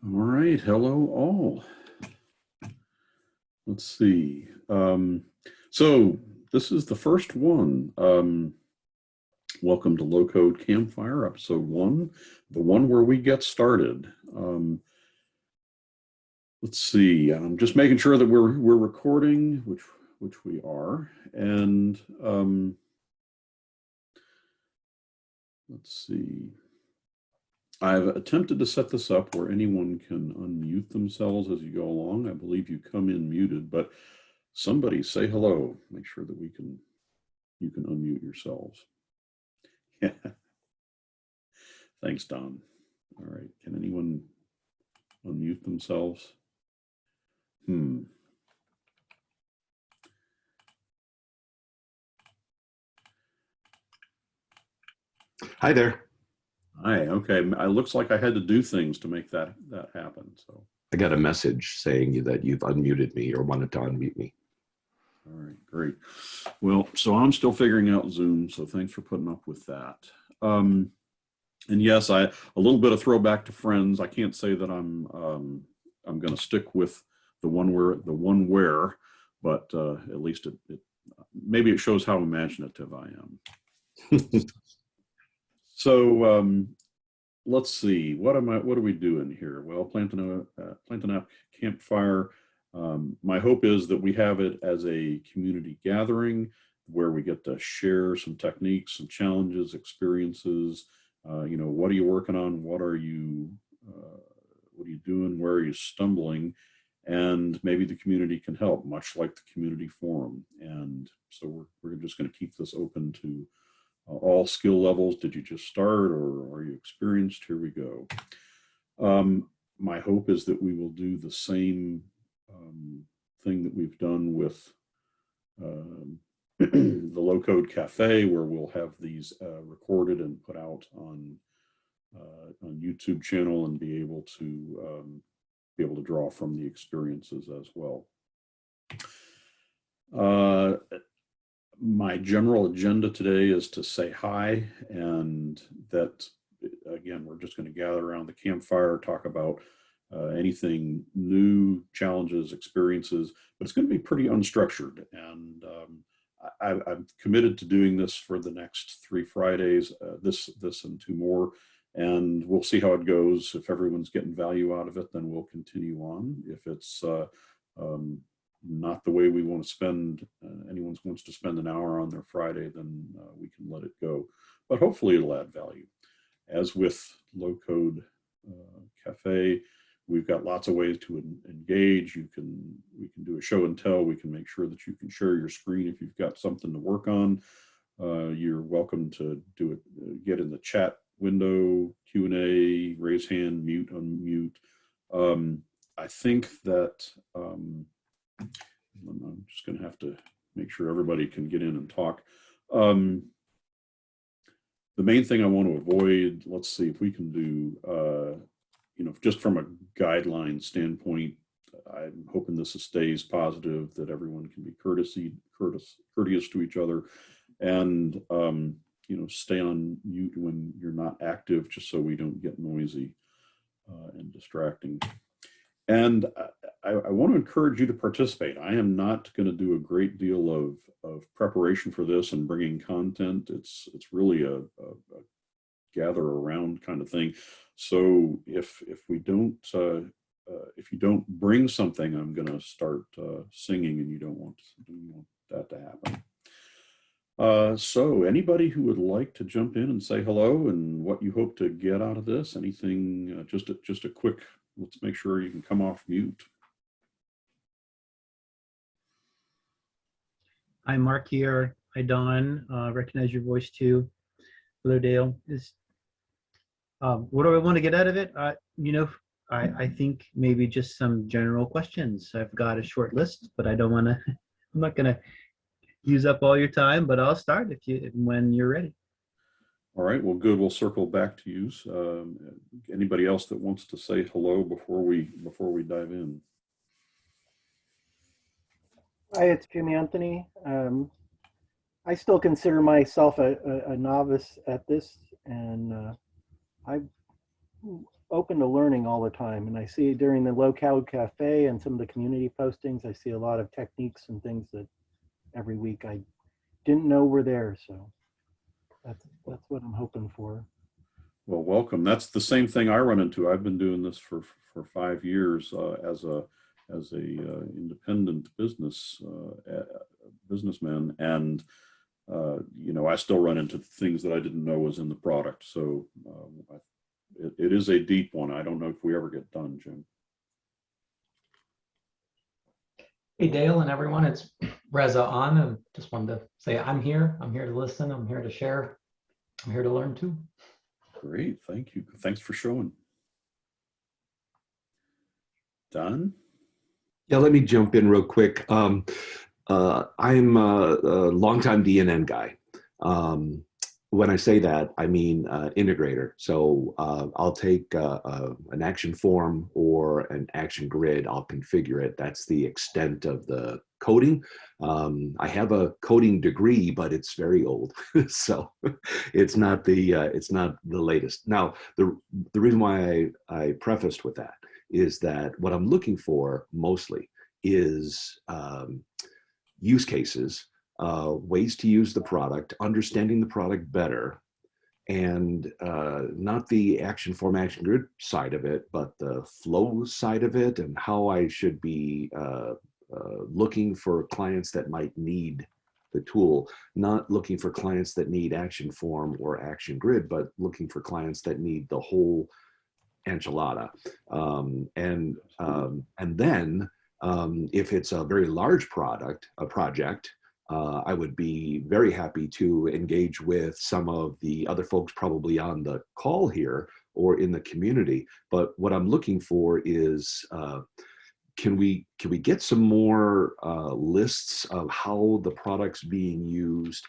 All right, hello all. Let's see. So this is the first one. Welcome to Low Code Campfire, episode 1, the one where we get started. Let's see. I'm just making sure that we're recording, which we are, and let's see. I've attempted to set this up where anyone can unmute themselves as you go along. I believe you come in muted, but somebody say hello. Make sure that you can unmute yourselves. Yeah. Thanks, Don. All right. Can anyone unmute themselves? Hi there. Hi. Okay. It looks like I had to do things to make that happen. So I got a message saying that you've unmuted me or wanted to unmute me. all right, great. Well, so I'm still figuring out Zoom, so thanks for putting up with that. And yes, a little bit of throwback to Friends. I can't say that I'm going to stick with the one where, but at least maybe it shows how imaginative I am. So let's see. What are we doing here? Well, planting a campfire. My hope is that we have it as a community gathering where we get to share some techniques, some challenges, experiences. What are you working on? What are you doing? Where are you stumbling? And maybe the community can help, much like the community forum. And so we're just going to keep this open to all skill levels. Did you just start, or are you experienced? Here we go. My hope is that we will do the same thing that we've done with the Low Code Cafe, where we'll have these recorded and put out on YouTube channel and be able to draw from the experiences as well. My general agenda today is to say hi, and that, again, we're just going to gather around the campfire, talk about anything new, challenges, experiences, but it's going to be pretty unstructured. And I'm committed to doing this for the next 3 Fridays, this and 2 more, and we'll see how it goes. If everyone's getting value out of it, then we'll continue on. If it's not the way we want to spend, anyone wants to spend an hour on their Friday, then we can let it go. But hopefully it'll add value. As with Low Code Cafe, we've got lots of ways to engage. We can do a show and tell. We can make sure that you can share your screen if you've got something to work on. You're welcome to do it. Get in the chat window, Q&A, raise hand, mute, unmute. I think that I'm just going to have to make sure everybody can get in and talk. The main thing I want to avoid, let's see if we can do, just from a guideline standpoint, I'm hoping this stays positive, that everyone can be courteous to each other, and stay on mute when you're not active, just so we don't get noisy and distracting. And I want to encourage you to participate. I am not going to do a great deal of preparation for this and bringing content. It's really a gather around kind of thing. So if you don't bring something, I'm going to start singing, and you don't want that to happen. So anybody who would like to jump in and say hello and what you hope to get out of this, anything, just a quick, let's make sure you can come off mute. Hi, Mark here. Hi, Don. Recognize your voice too. Hello, Dale. What do I want to get out of it? I think maybe just some general questions. I've got a short list, but I don't want to. I'm not going to use up all your time, but I'll start when you're ready. All right. Well, good. We'll circle back to you. Anybody else that wants to say hello before we dive in? Hi, it's Jimmy Anthony. I still consider myself a novice at this, and open to learning all the time. And I see during the low code cafe and some of the community postings, I see a lot of techniques and things that every week I didn't know were there. So that's what I'm hoping for. Well, welcome. That's the same thing I run into. I've been doing this for 5 years as a independent businessman, and I still run into things that I didn't know was in the product. So it is a deep one. I don't know if we ever get done, Jim. Hey, Dale and everyone, it's Reza on, and just wanted to say I'm here. I'm here to listen. I'm here to share. I'm here to learn too. Great, thank you. Thanks for showing. Don? Yeah, let me jump in real quick. I'm a longtime DNN guy. When I say that, I mean integrator. So I'll take an action form or an action grid. I'll configure it. That's the extent of the coding. I have a coding degree, but it's very old, so it's not the latest. Now, the reason why I prefaced with that is that what I'm looking for mostly is use cases, ways to use the product, understanding the product better, and not the action form, action grid side of it, but the flow side of it, and how I should be looking for clients that might need the tool, not looking for clients that need action form or action grid, but looking for clients that need the whole enchilada. And then if it's a very large project, I would be very happy to engage with some of the other folks probably on the call here or in the community. But what I'm looking for is, can we get some more lists of how the product's being used,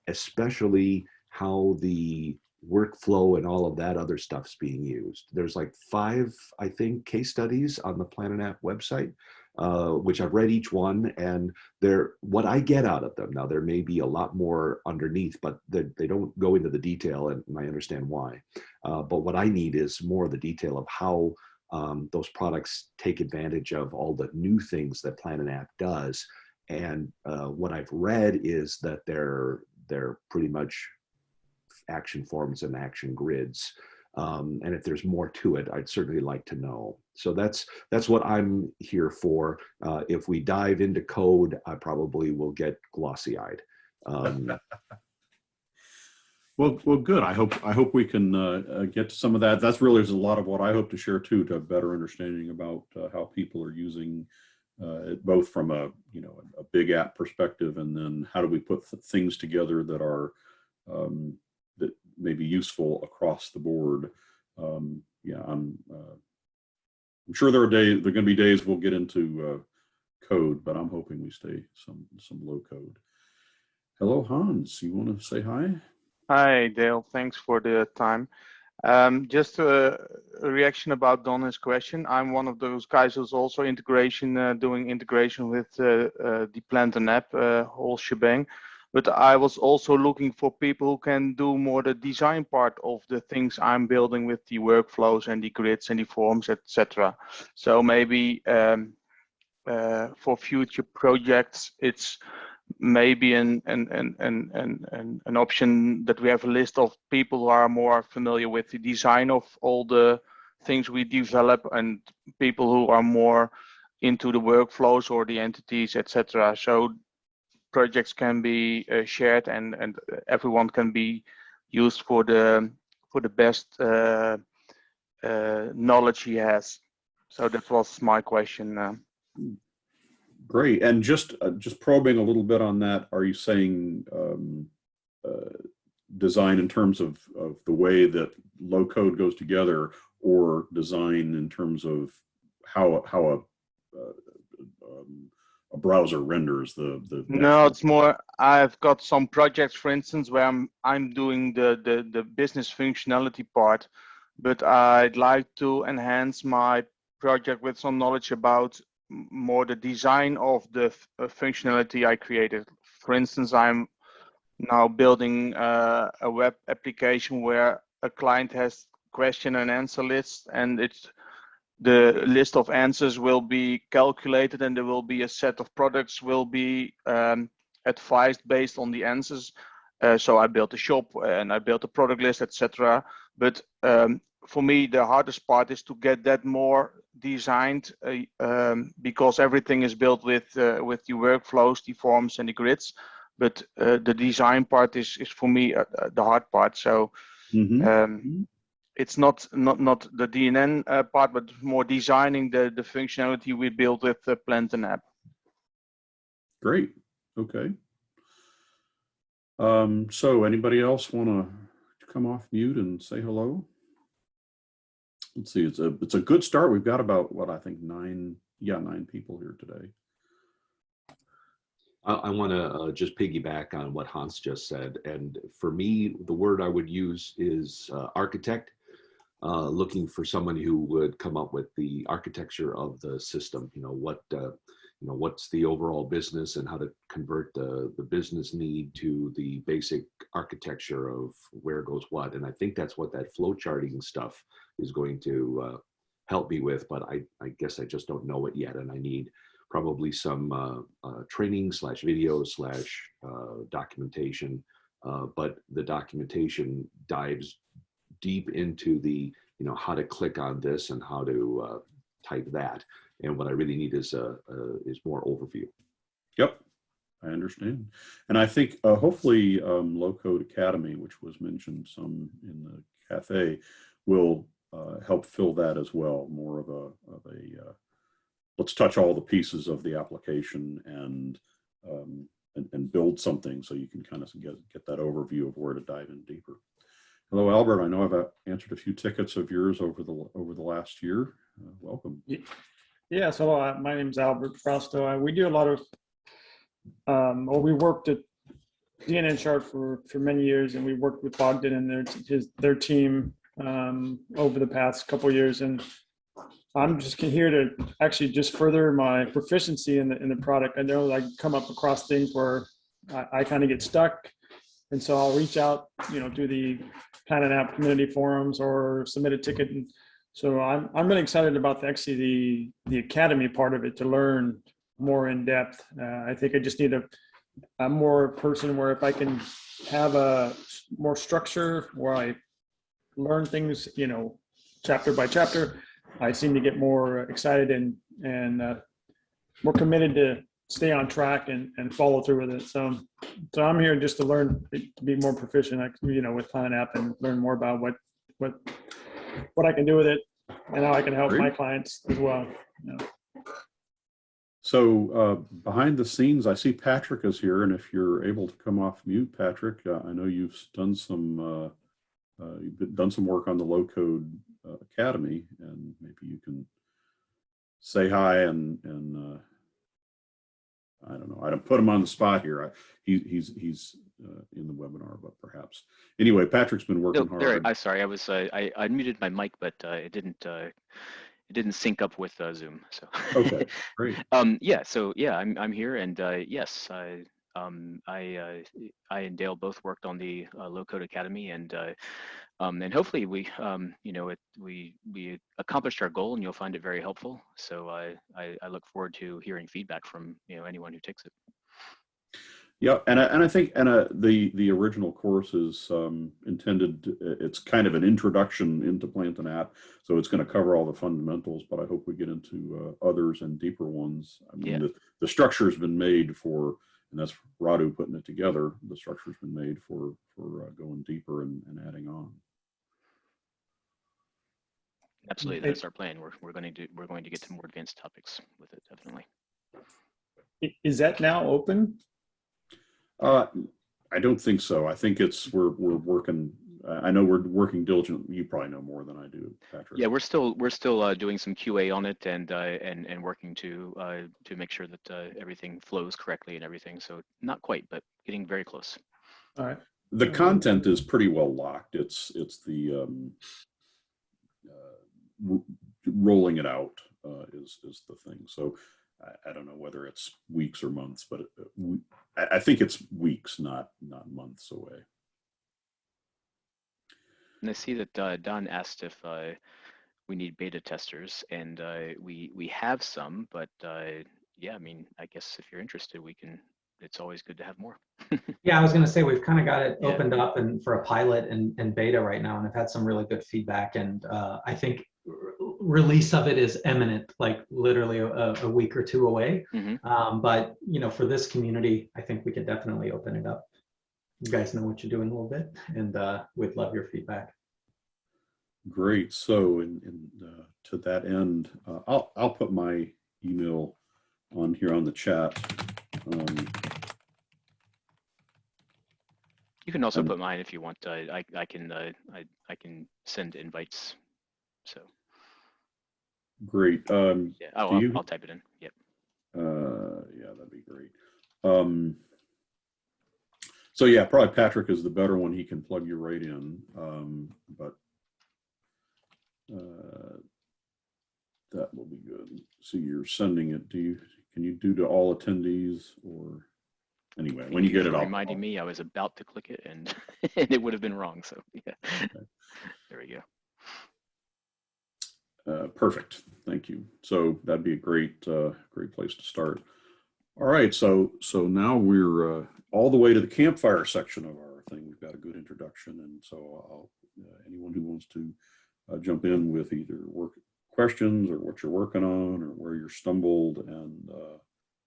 especially how the workflow and all of that other stuff's being used? There's like 5, I think, case studies on the Planet App website, which I've read each one, and what I get out of them. Now, there may be a lot more underneath, but they don't go into the detail, and I understand why. But what I need is more of the detail of how those products take advantage of all the new things that Planet App does. And what I've read is that they're pretty much action forms and action grids. And if there's more to it, I'd certainly like to know. So that's what I'm here for. If we dive into code, I probably will get glossy-eyed. Well, good. I hope we can get to some of that. That's really a lot of what I hope to share too, to have better understanding about how people are using it, both from a big app perspective, and then how do we put things together that are that may be useful across the board. Yeah, I'm sure there are going to be days we'll get into code, but I'm hoping we stay some low code. Hello, Hans. You want to say hi? Hi, Dale. Thanks for the time. Just a reaction about Donna's question. I'm one of those guys who's also doing integration with the Planet App whole shebang. But I was also looking for people who can do more the design part of the things I'm building with the workflows and the grids and the forms, etc. So maybe for future projects, it's maybe an option that we have a list of people who are more familiar with the design of all the things we develop, and people who are more into the workflows or the entities, etc. So projects can be shared, and everyone can be used for the best knowledge he has. So that was my question. Great. And just probing a little bit on that, are you saying design in terms of the way that low code goes together, or design in terms of how a browser renders the No, it's more, I've got some projects, for instance, where I'm doing the business functionality part, but I'd like to enhance my project with some knowledge about more the design of the functionality I created. For instance, I'm now building a web application where a client has question and answer list, and the list of answers will be calculated, and there will be a set of products will be advised based on the answers. So I built a shop and I built a product list, etc. But for me, the hardest part is to get that more designed because everything is built with the workflows, the forms, and the grids. But the design part is for me the hard part. So it's not the DNN part, but more designing the functionality we built with the Plantain app. Great. Okay. So anybody else want to come off mute and say hello? Let's see. It's a good start. We've got about what I think 9 people here today. I want to just piggyback on what Hans just said. And for me, the word I would use is architect, looking for someone who would come up with the architecture of the system. What's the overall business and how to convert the business need to the basic architecture of where goes what. And I think that's what that flow charting stuff is going to help me with, but I guess I just don't know it yet. And I need probably some training / video / documentation, but the documentation dives deep into the, how to click on this and how to type that. And what I really need is more overview. Yep, I understand. And I think hopefully Low Code Academy, which was mentioned some in the cafe, will help fill that as well. More of a let's touch all the pieces of the application and build something so you can kind of get that overview of where to dive in deeper. Hello, Albert. I know I've answered a few tickets of yours over the last year. Welcome. Yeah, so my name is Albert Frausto. We do a lot of, we worked at DNN Chart for many years, and we worked with Bogdan and their team over the past couple of years. And I'm just here to actually just further my proficiency in the product. I know I come up across things where I kind of get stuck, and so I'll reach out, to the Plantain app community forums or submit a ticket. And so I'm really excited about the academy part of it to learn more in depth. I think I just need a more person where if I can have a more structure where I learn things, chapter by chapter, I seem to get more excited and more committed to stay on track and follow through with it. So I'm here just to learn, to be more proficient, with Plantain app and learn more about what I can do with it and how I can help my clients as well. So behind the scenes, I see Patrick is here, and if you're able to come off mute, Patrick, I know you've done some work on the Low Code Academy, and maybe you can say hi and I don't know. I don't put him on the spot here. He's in the webinar, but perhaps. Anyway, Patrick's been working hard. I'm sorry. I unmuted my mic, but it didn't sync up with Zoom. So. Okay, great. Yeah. So yeah, I'm here, and yes, I and Dale both worked on the Low Code Academy, and hopefully we accomplished our goal, and you'll find it very helpful. So I look forward to hearing feedback from anyone who takes it. Yeah, and I think the original course is intended. It's kind of an introduction into Plantain app, so it's going to cover all the fundamentals. But I hope we get into others and deeper ones. I mean, the structure has been made for, and that's Radu putting it together. The structure's been made for going deeper and adding on. Absolutely, that's our plan. We're going to get to more advanced topics with it, definitely. Is that now open? I don't think so. I think we're working. I know we're working diligently. You probably know more than I do, Patrick. Yeah, we're still doing some QA on it and working to make sure that everything flows correctly and everything. So not quite, but getting very close. All right. The content is pretty well locked. It's the rolling it out is the thing. So I don't know whether it's weeks or months, but I think it's weeks, not months away. And I see that Don asked if we need beta testers, and we have some, but yeah, I mean, I guess if you're interested, we can. It's always good to have more. Yeah, I was going to say we've kind of got it Yeah. opened up and for a pilot and beta right now, and I've had some really good feedback. And I think release of it is imminent, like literally a week or two away. But you know, for this community, I think we could definitely open it up. You guys know what you're doing a little bit, and we'd love your feedback. Great. So, to that end, I'll put my email on here on the chat. You can also put mine if you want. I can send invites. So Great. yeah, I'll type it in. Yep. Yeah, that'd be great. So yeah, probably Patrick is the better one. He can plug you right in. But that will be good. So you're sending it. Can you do to all attendees, or anyway, when you get it, reminding me, I was about to click it and and it would have been wrong. So yeah, okay. There we go. Perfect. Thank you. So that'd be a great place to start. All right. So now we're all the way to the campfire section of our thing. We've got a good introduction, and so anyone who wants to jump in with either questions or what you're working on or where you're stumbled, and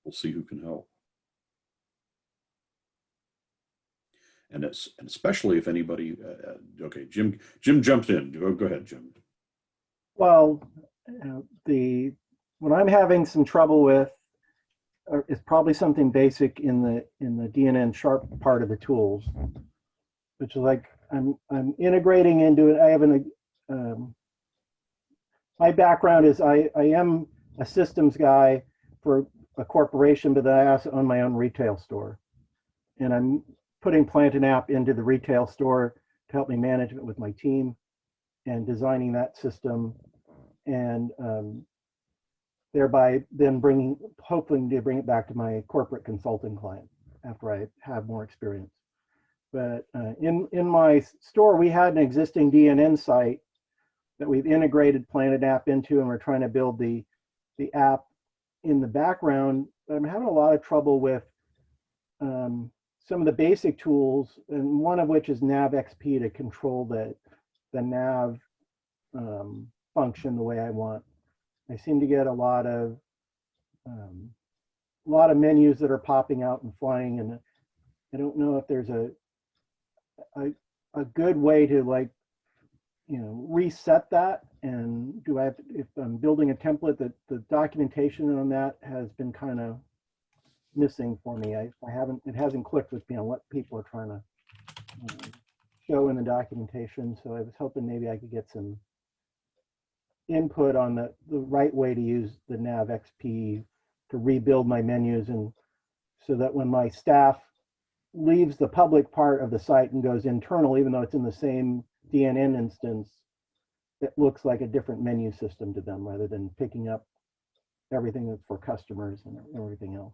we'll see who can help. And especially if anybody, okay, Jim jumped in. Go ahead, Jim. Well, what I'm having some trouble with is probably something basic in the DNN Sharp part of the tools, which is like I'm integrating into it. I have my background is I am a systems guy for a corporation, but then I also own my own retail store, and I'm putting Plant an App into the retail store to help me manage it with my team and designing that system, and thereby then hoping to bring it back to my corporate consulting client after I have more experience. But in my store, we had an existing DNN site that we've integrated Plant an App into, and we're trying to build the app in the background. But I'm having a lot of trouble with some of the basic tools, and one of which is NavXP to control the nav function the way I want. I seem to get a lot of menus that are popping out and flying, and I don't know if there's a good way to, like, reset that. And do I have to, if I'm building a template, that the documentation on that has been kind of missing for me. It hasn't clicked with me on what people are trying to show in the documentation. So I was hoping maybe I could get some input on the right way to use the NavXP to rebuild my menus, and so that when my staff leaves the public part of the site and goes internal, even though it's in the same DNN instance, it looks like a different menu system to them rather than picking up everything that's for customers and everything else.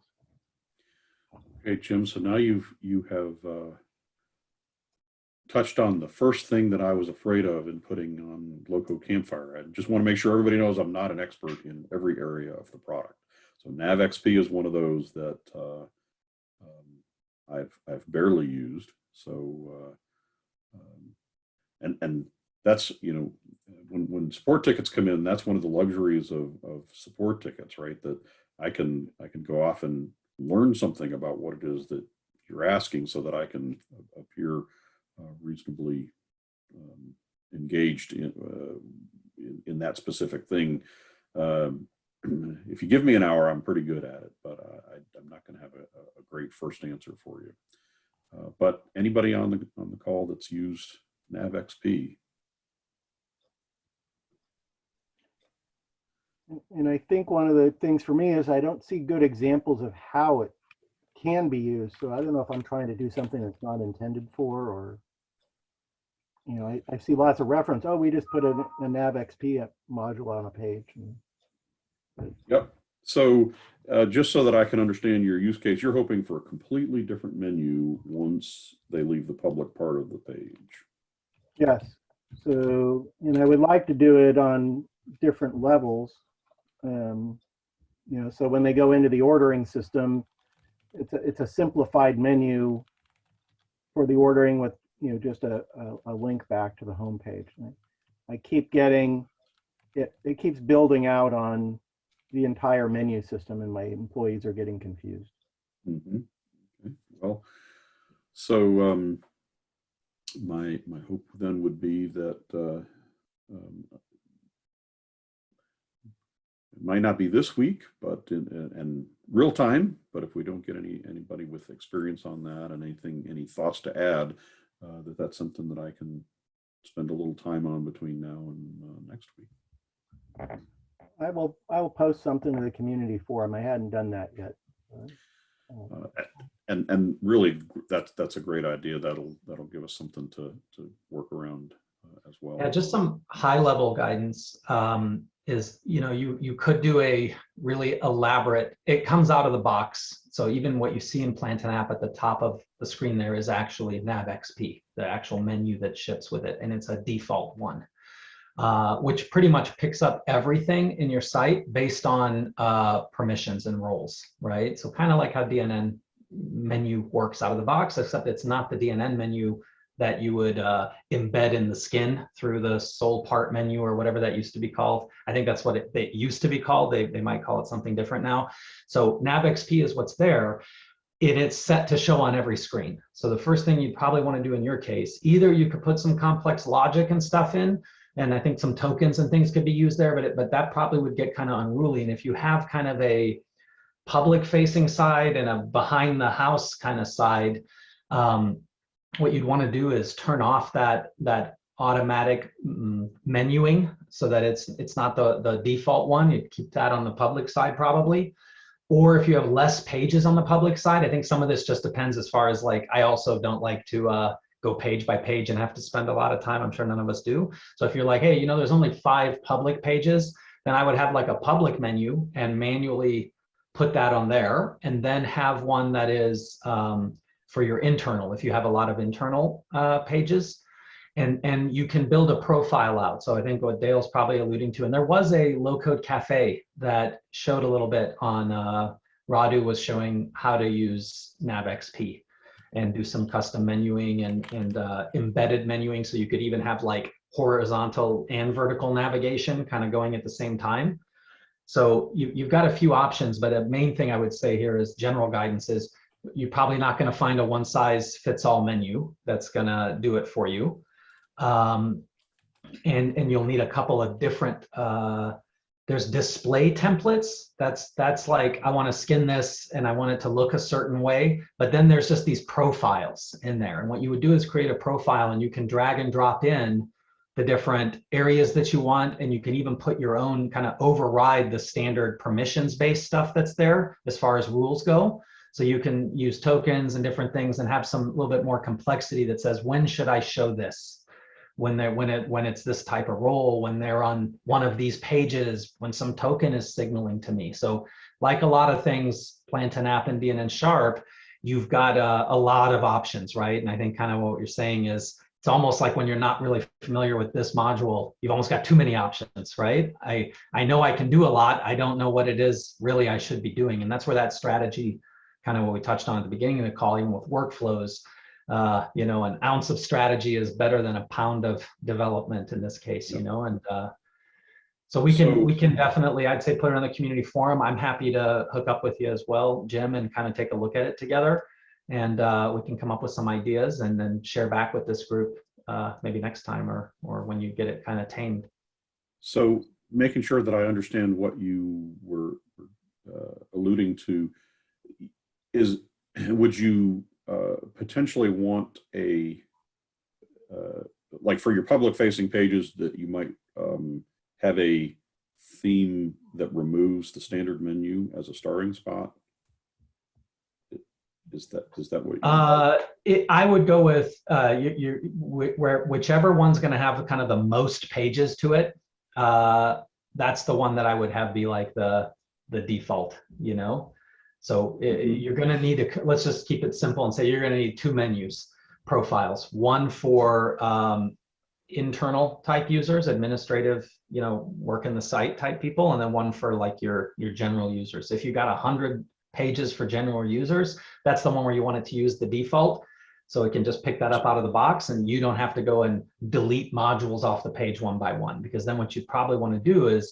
Okay, Jim. So now you have touched on the first thing that I was afraid of in putting on Loco Campfire. I just want to make sure everybody knows I'm not an expert in every area of the product. So NavXP is one of those that I've barely used. So and that's, when support tickets come in, that's one of the luxuries of support tickets, right? That I can go off and learn something about what it is that you're asking, so that I can appear reasonably engaged in that specific thing. If you give me an hour, I'm pretty good at it, but I'm not going to have a great first answer for you. But anybody on the call that's used NavXP? And I think one of the things for me is I don't see good examples of how it can be used. So I don't know if I'm trying to do something that's not intended for, or, I see lots of reference. Oh, we just put a NavXP module on a page. Yep. So just so that I can understand your use case, you're hoping for a completely different menu once they leave the public part of the page. Yes. So, and I would like to do it on different levels. So when they go into the ordering system, it's a simplified menu for the ordering with, just a link back to the home page. I keep getting, it keeps building out on the entire menu system, and my employees are getting confused. Okay. Well, so my hope then would be that it might not be this week, but in real time. But if we don't get anybody with experience on that and any thoughts to add, that's something that I can spend a little time on between now and next week. I will post something to the community forum. I hadn't done that yet. And really, that's a great idea. That'll give us something to work around as well. Yeah, just some high level guidance is, you could do a really elaborate, it comes out of the box. So even what you see in Plant an App at the top of the screen there is actually NavXP, the actual menu that ships with it. And it's a default one, which pretty much picks up everything in your site based on permissions and roles, right? So kind of like how DNN menu works out of the box, except it's not the DNN menu that you would embed in the skin through the sole part menu or whatever that used to be called. I think that's what it used to be called. They might call it something different now. So NavXP is what's there. It's set to show on every screen. So the first thing you'd probably want to do in your case, either you could put some complex logic and stuff in, and I think some tokens and things could be used there, but that probably would get kind of unruly. And if you have kind of a public facing side and a behind the house kind of side, what you'd want to do is turn off that automatic menuing so that it's not the default one. You'd keep that on the public side probably. Or if you have less pages on the public side, I think some of this just depends as far as like, I also don't like to go page by page and have to spend a lot of time. I'm sure none of us do. So if you're like, hey, there's only 5 public pages, then I would have like a public menu and manually put that on there, and then have one that is for your internal, if you have a lot of internal pages, and you can build a profile out. So I think what Dale's probably alluding to, and there was a low-code cafe that showed a little bit on, Radu was showing how to use NavXP and do some custom menuing and embedded menuing. So you could even have like horizontal and vertical navigation kind of going at the same time. So you've got a few options, but the main thing I would say here is general guidance is you're probably not going to find a one-size-fits-all menu that's going to do it for you. And you'll need a couple of different, there's display templates. That's like, I want to skin this and I want it to look a certain way, but then there's just these profiles in there. And what you would do is create a profile, and you can drag and drop in the different areas that you want, and you can even put your own, kind of override the standard permissions-based stuff that's there as far as rules go. So you can use tokens and different things and have some little bit more complexity that says, when should I show this? When it's this type of role, when they're on one of these pages, when some token is signaling to me. So like a lot of things, Plant an App and DNN Sharp, you've got a lot of options, right? And I think kind of what you're saying is, it's almost like when you're not really familiar with this module, you've almost got too many options, right? I know I can do a lot. I don't know what it is really I should be doing. And that's where that strategy, kind of what we touched on at the beginning of the call, even with workflows, an ounce of strategy is better than a pound of development in this case, and so we can definitely, I'd say, put it on the community forum. I'm happy to hook up with you as well, Jim, and kind of take a look at it together. And we can come up with some ideas and then share back with this group maybe next time or when you get it kind of tamed. So making sure that I understand what you were alluding to is, would you potentially want a, like for your public facing pages, that you might have a theme that removes the standard menu as a starting spot? Is that what I would go with whichever one's going to have kind of the most pages to it. That's the one that I would have be like the default, So you're going to need to, let's just keep it simple and say you're going to need 2 menus, profiles, one for internal type users, administrative, work in the site type people, and then one for like your general users. If you got 100 pages for general users, that's the one where you want it to use the default. So it can just pick that up out of the box, and you don't have to go and delete modules off the page one by one, because then what you probably want to do is,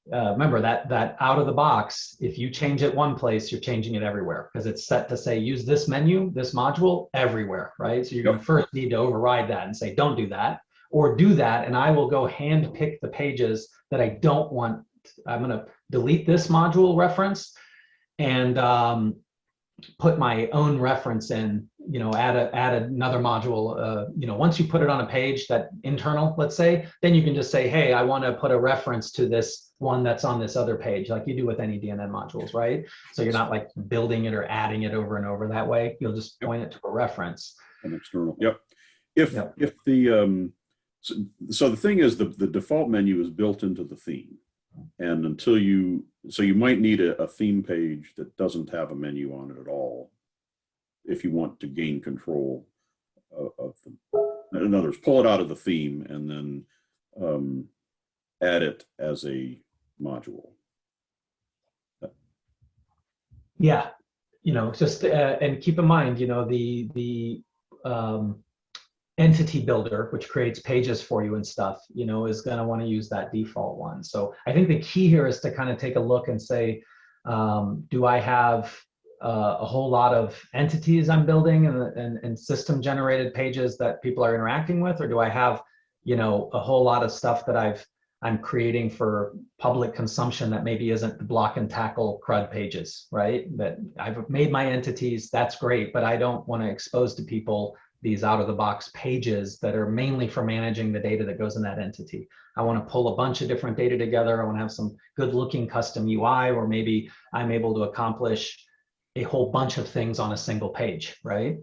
remember that out of the box, if you change it one place, you're changing it everywhere, because it's set to say use this menu, this module everywhere, right? So you're going to first need to override that and say, don't do that, or do that, and I will go hand pick the pages that I don't want. I'm going to delete this module reference and put my own reference in, add another module. Once you put it on a page that internal, let's say, then you can just say, hey, I want to put a reference to this one that's on this other page, like you do with any DNN modules, right? So you're not like building it or adding it over and over that way. You'll just point it to a reference. An external. Yep. If the so the thing is, the default menu is built into the theme, and until you might need a theme page that doesn't have a menu on it at all if you want to gain control of them. In other words, pull it out of the theme and then add it as a module. Yeah, just and keep in mind, the entity builder, which creates pages for you and stuff, is going to want to use that default one. So I think the key here is to kind of take a look and say, do I have a whole lot of entities I'm building and system generated pages that people are interacting with, or do I have, a whole lot of stuff that I'm creating for public consumption that maybe isn't the block and tackle CRUD pages, right? That I've made my entities, that's great, but I don't want to expose to people these out of the box pages that are mainly for managing the data that goes in that entity. I want to pull a bunch of different data together. I want to have some good looking custom UI, or maybe I'm able to accomplish a whole bunch of things on a single page, right?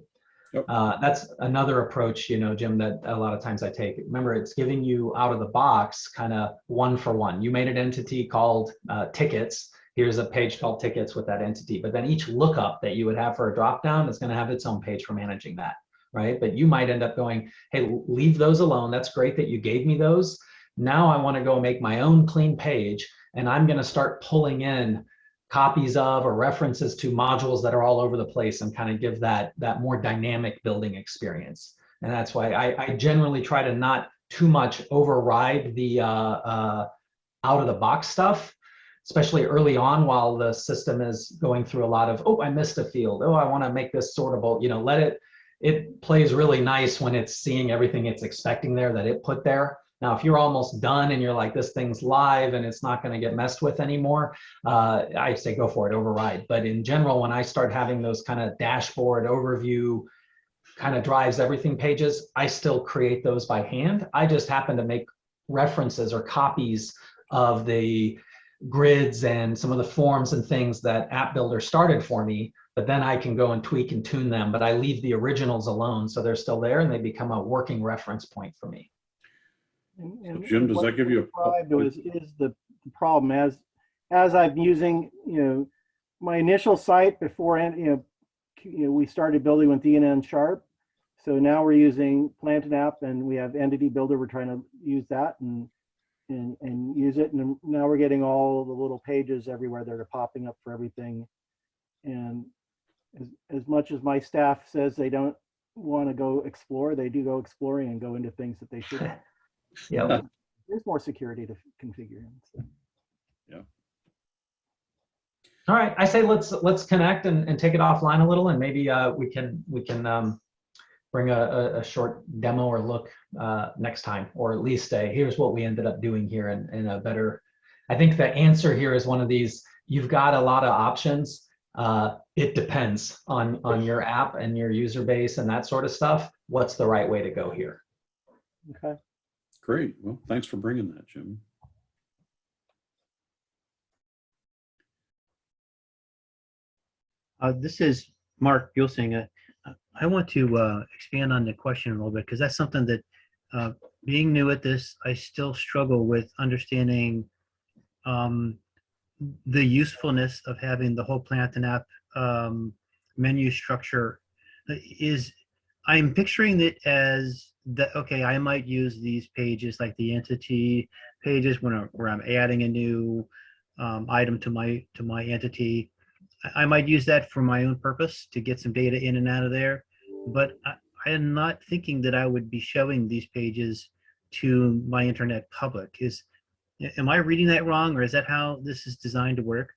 Yep. That's another approach, Jim, that a lot of times I take. Remember, it's giving you out of the box kind of one for one. You made an entity called tickets. Here's a page called tickets with that entity. But then each lookup that you would have for a dropdown is going to have its own page for managing that, right? But you might end up going, hey, leave those alone. That's great that you gave me those. Now I want to go make my own clean page, and I'm going to start pulling in copies of or references to modules that are all over the place and kind of give that more dynamic building experience. And that's why I generally try to not too much override the out of the box stuff, especially early on while the system is going through a lot of, oh, I missed a field. Oh, I want to make this sortable. Let it plays really nice when it's seeing everything it's expecting there that it put there. Now, if you're almost done and you're like, this thing's live and it's not going to get messed with anymore, I say go for it, override. But in general, when I start having those kind of dashboard overview kind of drives everything pages, I still create those by hand. I just happen to make references or copies of the grids and some of the forms and things that App Builder started for me, but then I can go and tweak and tune them, but I leave the originals alone. So they're still there and they become a working reference point for me. And Jim, does that give you is the problem as I'm using, my initial site before, we started building with DNN Sharp. So now we're using PlantinApp and we have Entity Builder. We're trying to use that and use it. And now we're getting all the little pages everywhere that are popping up for everything. And as much as my staff says they don't want to go explore, they do go exploring and go into things that they shouldn't. Yeah. There's more security to configure. Yeah. All right. I say let's connect and take it offline a little, and maybe we can bring a short demo or look next time, or at least here's what we ended up doing here in a better. I think the answer here is one of these. You've got a lot of options. It depends on your app and your user base and that sort of stuff. What's the right way to go here? Okay. Great. Well, thanks for bringing that, Jim. This is Mark Gilsing. I want to expand on the question a little bit, because that's something that, being new at this, I still struggle with understanding the usefulness of having the whole PlantinApp menu structure. Is I'm picturing it as that. Okay, I might use these pages like the entity pages where I'm adding a new item to my entity. I might use that for my own purpose to get some data in and out of there, but I am not thinking that I would be showing these pages to my internet public. Am I reading that wrong, or is that how this is designed to work?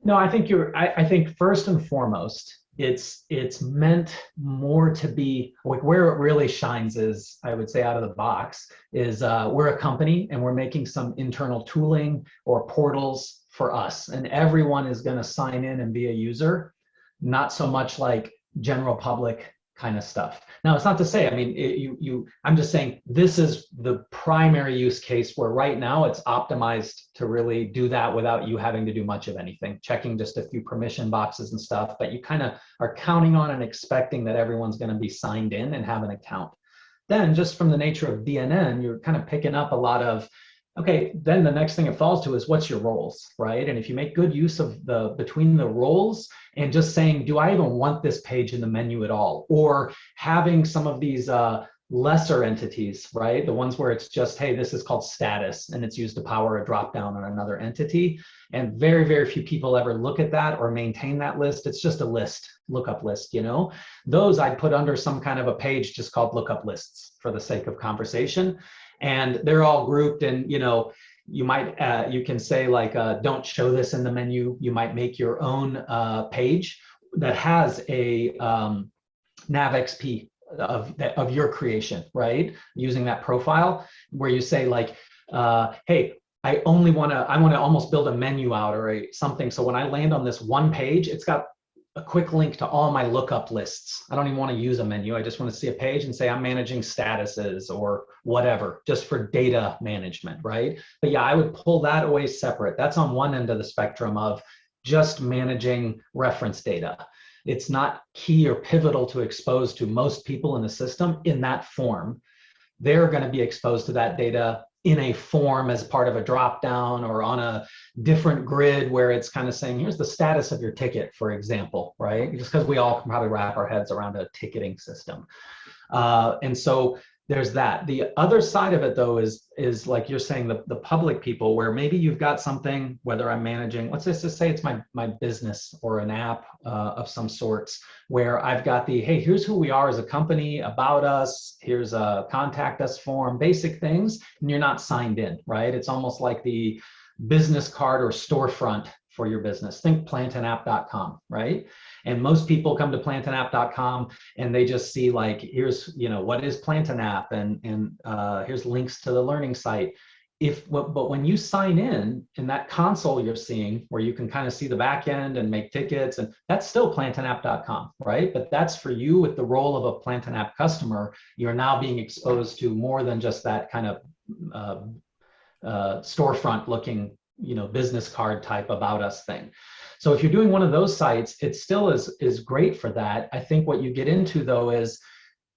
No, I think I think first and foremost, it's meant more to be like where it really shines is, I would say, out of the box is we're a company and we're making some internal tooling or portals for us, and everyone is going to sign in and be a user, not so much like general public kind of stuff. Now, it's not to say, I mean, I'm just saying this is the primary use case where right now it's optimized to really do that without you having to do much of anything, checking just a few permission boxes and stuff, but you kind of are counting on and expecting that everyone's going to be signed in and have an account. Then just from the nature of DNN, you're kind of picking up a lot of, okay, then the next thing it falls to is what's your roles, right? And if you make good use of the between the roles and just saying, do I even want this page in the menu at all? Or having some of these lesser entities, right? The ones where it's just, hey, this is called status and it's used to power a drop down on another entity. And very, very few people ever look at that or maintain that list. It's just a list, lookup list, you know? Those I'd put under some kind of a page just called lookup lists for the sake of conversation. And they're all grouped, and you know, you might you can say like don't show this in the menu. You might make your own page that has a NavXP of your creation, right? Using that profile where you say like, hey, I want to almost build a menu out or something. So when I land on this one page, it's got a quick link to all my lookup lists. I don't even want to use a menu. I just want to see a page and say I'm managing statuses or whatever, just for data management, right? But yeah, I would pull that away separate. That's on one end of the spectrum of just managing reference data. It's not key or pivotal to expose to most people in the system in that form. They're going to be exposed to that data in a form as part of a drop down or on a different grid where it's kind of saying, here's the status of your ticket, for example, right? Just because we all can probably wrap our heads around a ticketing system. And so there's that. The other side of it though is like you're saying, the public people, where maybe you've got something, whether I'm managing, let's just say it's my business or an app of some sorts, where I've got the, hey, here's who we are as a company, about us, here's a contact us form, basic things, and you're not signed in, right? It's almost like the business card or storefront for your business. Think plantanapp.com, right? And most people come to plantanapp.com and they just see like, here's, you know, what is Plantanapp, and here's links to the learning site. But when you sign in that console you're seeing where you can kind of see the back end and make tickets, and that's still plantanapp.com, right? But that's for you with the role of a Plantanapp customer. You're now being exposed to more than just that kind of storefront looking, you know, business card type about us thing. So if you're doing one of those sites, it still is great for that. I think what you get into though is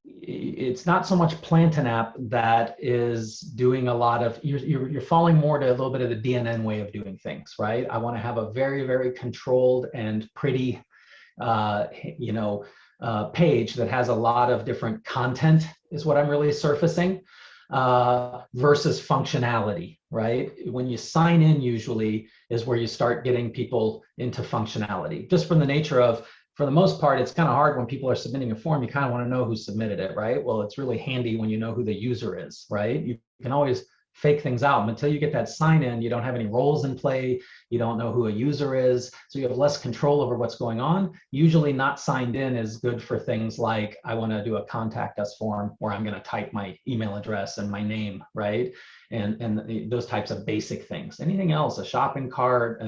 it's not so much Plantanapp that is doing a lot of, you're falling more to a little bit of the DNN way of doing things, right? I want to have a very, very controlled and pretty, you know, page that has a lot of different content is what I'm really surfacing. Versus functionality, right? When you sign in usually is where you start getting people into functionality. Just from the nature of, for the most part, it's kind of hard when people are submitting a form, you kind of want to know who submitted it, right? Well, it's really handy when you know who the user is, right? You can always fake things out. And until you get that sign in, you don't have any roles in play. You don't know who a user is. So you have less control over what's going on. Usually not signed in is good for things like, I want to do a contact us form where I'm going to type my email address and my name, right? And those types of basic things. Anything else, a shopping cart,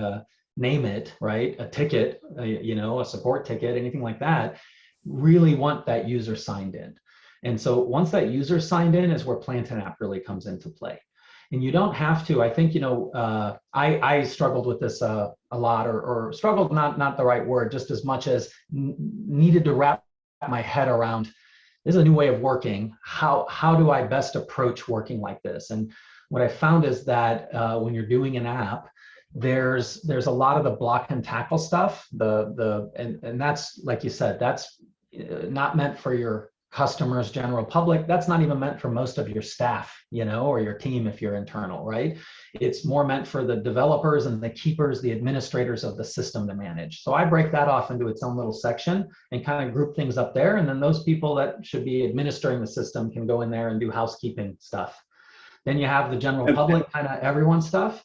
name it, right? A ticket, you know, a support ticket, anything like that, really want that user signed in. And so once that user signed in is where Plantanapp really comes into play. And you don't have to, I think, you know, I struggled with this a lot, or struggled, not the right word, just as much as needed to wrap my head around, this is a new way of working. How do I best approach working like this? And what I found is that when you're doing an app, there's a lot of the block and tackle stuff, and that's, like you said, that's not meant for your customers, general public. That's not even meant for most of your staff, or your team if you're internal, right? It's more meant for the developers and the keepers, the administrators of the system to manage. So I break that off into its own little section and kind of group things up there. And then those people that should be administering the system can go in there and do housekeeping stuff. Then you have the general public, kind of everyone stuff.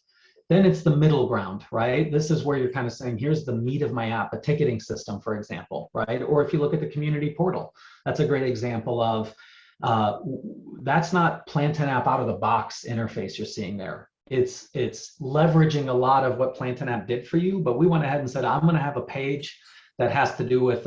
Then it's the middle ground, right? This is where you're kind of saying, here's the meat of my app, a ticketing system, for example, right? Or if you look at the community portal, that's a great example of, that's not PlanTen out of the box interface you're seeing there. It's leveraging a lot of what PlanTen did for you, but we went ahead and said, I'm gonna have a page that has to do with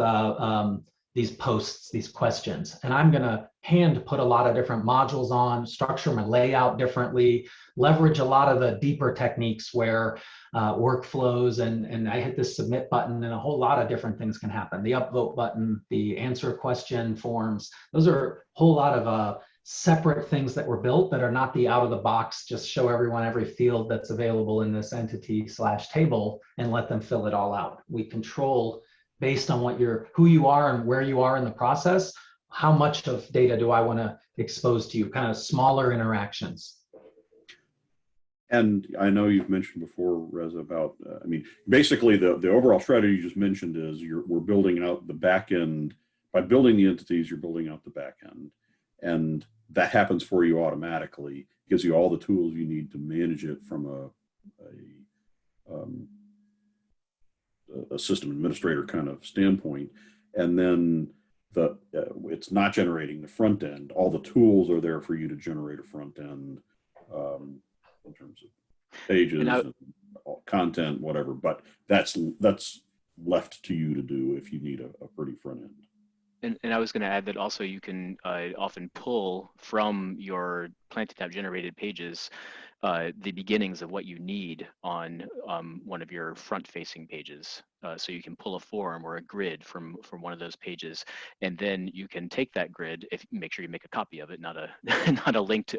these posts, these questions, and I'm gonna hand put a lot of different modules on, structure my layout differently, leverage a lot of the deeper techniques where workflows and I hit this submit button and a whole lot of different things can happen. The upvote button, the answer question forms, those are a whole lot of separate things that were built that are not the out of the box, just show everyone every field that's available in this entity/table and let them fill it all out. We control based on who you are and where you are in the process, how much of data do I want to expose to you, kind of smaller interactions. And I know you've mentioned before, Reza, about, I mean, basically the overall strategy you just mentioned is we're building out the back end. By building the entities, you're building out the back end. And that happens for you automatically, gives you all the tools you need to manage it from a system administrator kind of standpoint. And then it's not generating the front end. All the tools are there for you to generate a front end in terms of pages and content, whatever. But that's left to you to do if you need a pretty front end. And I was going to add that also you can often pull from your PlanTen generated pages the beginnings of what you need on one of your front-facing pages. So you can pull a form or a grid from one of those pages, and then you can take that grid. Make sure you make a copy of it, not a not a linked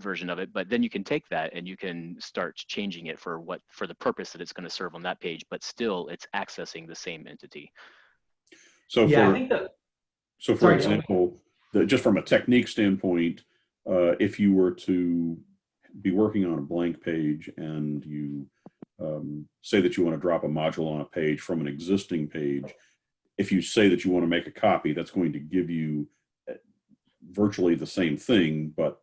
version of it. But then you can take that and you can start changing it for the purpose that it's going to serve on that page. But still, it's accessing the same entity. So yeah, for, I think that, so for example, just from a technique standpoint, if you were to be working on a blank page and you say that you want to drop a module on a page from an existing page, if you say that you want to make a copy, that's going to give you virtually the same thing, but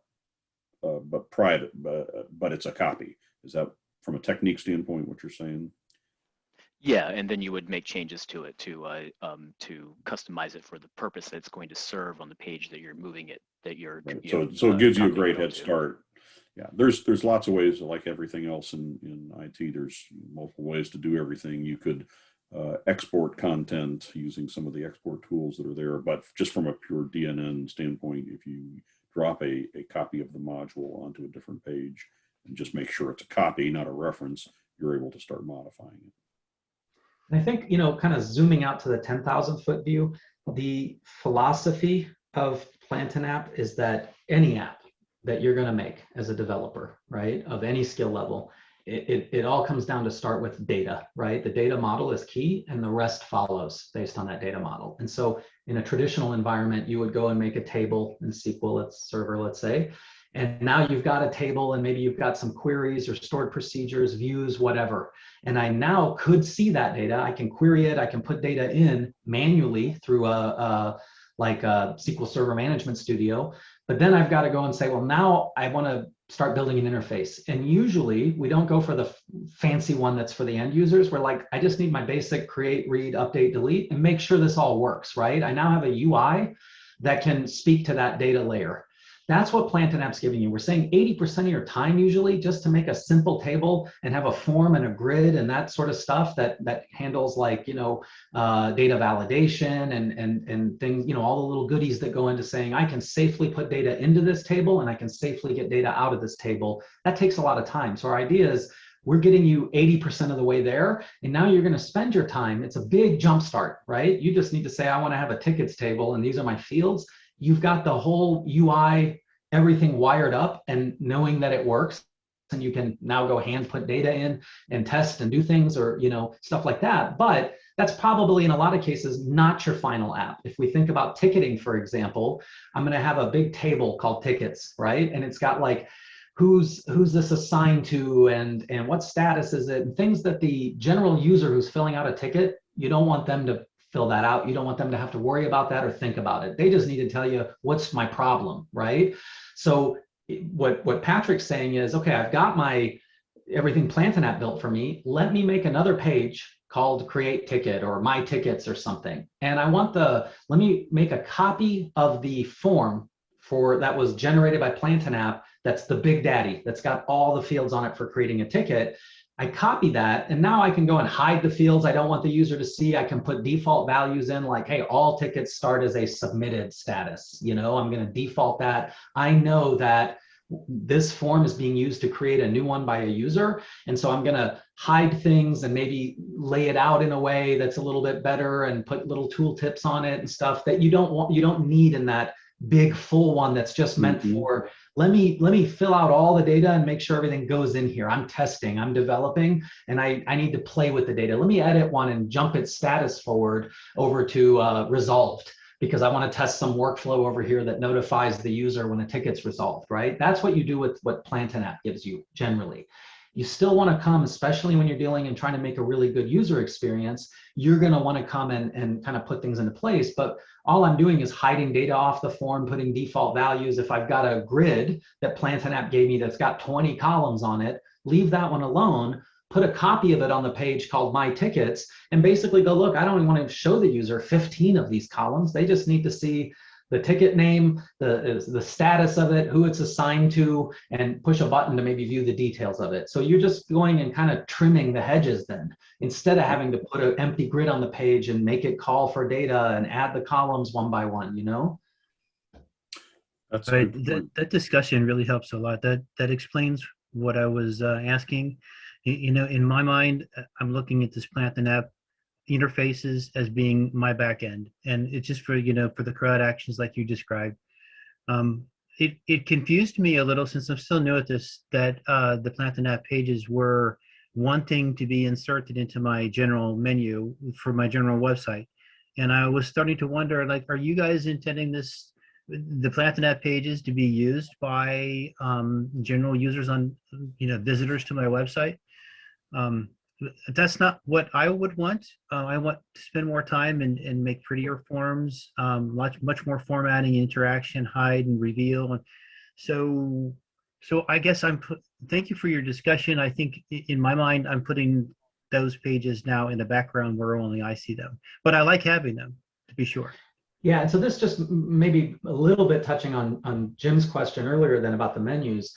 private, but it's a copy. Is that from a technique standpoint what you're saying? Yeah, and then you would make changes to it to customize it for the purpose that it's going to serve on the page that you're moving it. That you're right. So it gives you a great head to. start. Yeah, there's lots of ways, like everything else in IT. There's multiple ways to do everything. You could export content using some of the export tools that are there, but just from a pure DNN standpoint, if you drop a copy of the module onto a different page and just make sure it's a copy, not a reference, you're able to start modifying it. And I think, kind of zooming out to the 10,000 foot view, the philosophy of PlanTen is that any app that you're going to make as a developer, right, of any skill level, it all comes down to start with data, right? The data model is key and the rest follows based on that data model. And so in a traditional environment, you would go and make a table in SQL, it's server, let's say, and now you've got a table and maybe you've got some queries or stored procedures, views, whatever. And I now could see that data. I can query it. I can put data in manually through like a SQL Server Management Studio. But then I've got to go and say, well, now I want to start building an interface. And usually we don't go for the fancy one that's for the end users. We're like, I just need my basic create, read, update, delete, and make sure this all works, right? I now have a UI that can speak to that data layer. That's what PlanTen's giving you. We're saying 80% of your time usually just to make a simple table and have a form and a grid and that sort of stuff that handles like, data validation and things, all the little goodies that go into saying I can safely put data into this table and I can safely get data out of this table. That takes a lot of time. So our idea is we're getting you 80% of the way there. And now you're going to spend your time. It's a big jump start, right? You just need to say, I want to have a tickets table and these are my fields. You've got the whole UI, everything wired up and knowing that it works and you can now go hand put data in and test and do things, or stuff like that. But that's probably in a lot of cases not your final app. If we think about ticketing, for example, I'm going to have a big table called tickets, right? And it's got like who's this assigned to, and what status is it, and things that the general user who's filling out a ticket, you don't want them to fill that out. You don't want them to have to worry about that or think about it. They just need to tell you, what's my problem, right? So what Patrick's saying is, okay, I've got my everything Plantain app built for me. Let me make another page called create ticket or my tickets or something. And I want let me make a copy of the form that was generated by Plantain app. That's the big daddy that's got all the fields on it for creating a ticket. I copy that, and now I can go and hide the fields I don't want the user to see. I can put default values in, like, hey, all tickets start as a submitted status. I'm going to default that. I know that this form is being used to create a new one by a user. And so I'm going to hide things and maybe lay it out in a way that's a little bit better and put little tool tips on it and stuff that you don't need in that big full one that's just meant for, let me fill out all the data and make sure everything goes in here. I'm testing, I'm developing, and I need to play with the data. Let me edit one and jump its status forward over to resolved, because I want to test some workflow over here that notifies the user when a ticket's resolved, right? That's what you do with what Plantain app gives you generally. You still want to come, especially when you're dealing and trying to make a really good user experience, you're going to want to come and kind of put things into place. But all I'm doing is hiding data off the form, putting default values. If I've got a grid that Plantain app gave me that's got 20 columns on it, leave that one alone, put a copy of it on the page called My Tickets, and basically go, look, I don't even want to show the user 15 of these columns. They just need to see the ticket name, the status of it, who it's assigned to, and push a button to maybe view the details of it. So you're just going and kind of trimming the hedges then, instead of having to put an empty grid on the page and make it call for data and add the columns one by one, That's Right. good. That discussion really helps a lot. That explains what I was asking. In my mind, I'm looking at this Plantain app interfaces as being my back end, and it's just for for the crowd actions like you described. It confused me a little, since I'm still new at this, that the Plantain app pages were wanting to be inserted into my general menu for my general website, and I was starting to wonder, like, are you guys intending the Plantain app pages to be used by general users on visitors to my website? That's not what I would want. I want to spend more time and make prettier forms, much more formatting, interaction, hide and reveal. And so I guess thank you for your discussion. I think in my mind, I'm putting those pages now in the background where only I see them, but I like having them, to be sure. Yeah, and so this just maybe a little bit touching on Jim's question earlier then about the menus.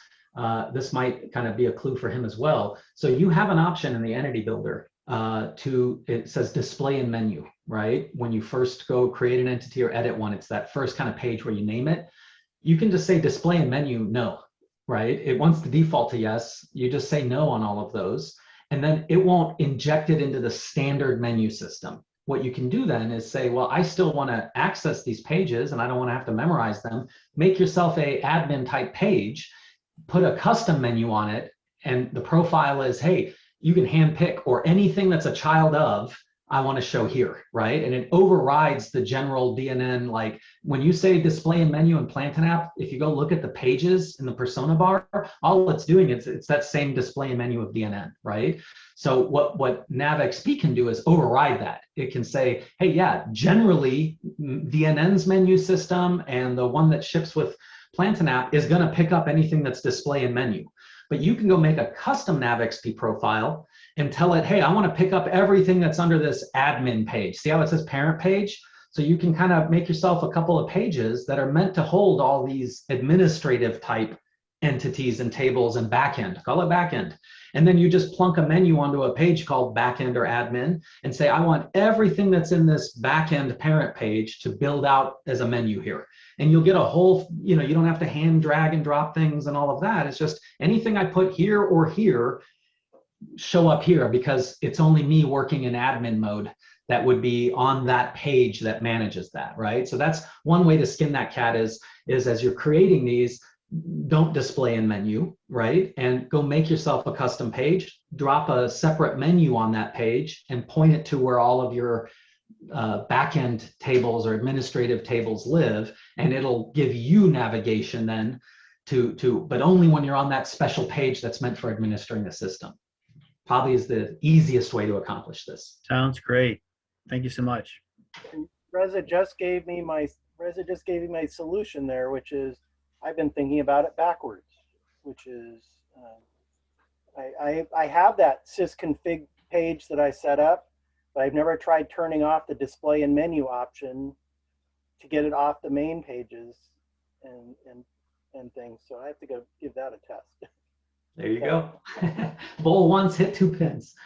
This might kind of be a clue for him as well. So you have an option in the entity builder it says display in menu, right? When you first go create an entity or edit one, it's that first kind of page where you name it. You can just say display in menu, no, right? It wants to default to yes. You just say no on all of those, and then it won't inject it into the standard menu system. What you can do then is say, well, I still want to access these pages and I don't want to have to memorize them. Make yourself a admin type page, put a custom menu on it, and the profile is, hey, you can handpick, or anything that's a child of, I want to show here, right? And it overrides the general DNN. Like when you say display in menu in Plantain app, if you go look at the pages in the persona bar, all it's doing is it's that same display in menu of DNN, right? So what NavXP can do is override that. It can say, hey, yeah, generally DNN's menu system and the one that ships with Plantain app is going to pick up anything that's display in menu. But you can go make a custom NavXP profile and tell it, hey, I want to pick up everything that's under this admin page. See how it says parent page? So you can kind of make yourself a couple of pages that are meant to hold all these administrative type entities and tables and backend, call it backend. And then you just plunk a menu onto a page called backend or admin and say, I want everything that's in this backend parent page to build out as a menu here. And you'll get a whole, you don't have to hand drag and drop things and all of that. It's just anything I put here or here show up here, because it's only me working in admin mode that would be on that page that manages that, right? So that's one way to skin that cat is as you're creating these, don't display in menu, right? And go make yourself a custom page, drop a separate menu on that page and point it to where all of your backend tables or administrative tables live, and it'll give you navigation then but only when you're on that special page that's meant for administering the system. Probably is the easiest way to accomplish this. Sounds great. Thank you so much. Reza just gave me my solution there, which is I've been thinking about it backwards, which is I have that sysconfig page that I set up, but I've never tried turning off the display and menu option to get it off the main pages and things. So I have to go give that a test. There you go. Bowl once, hit 2 pins.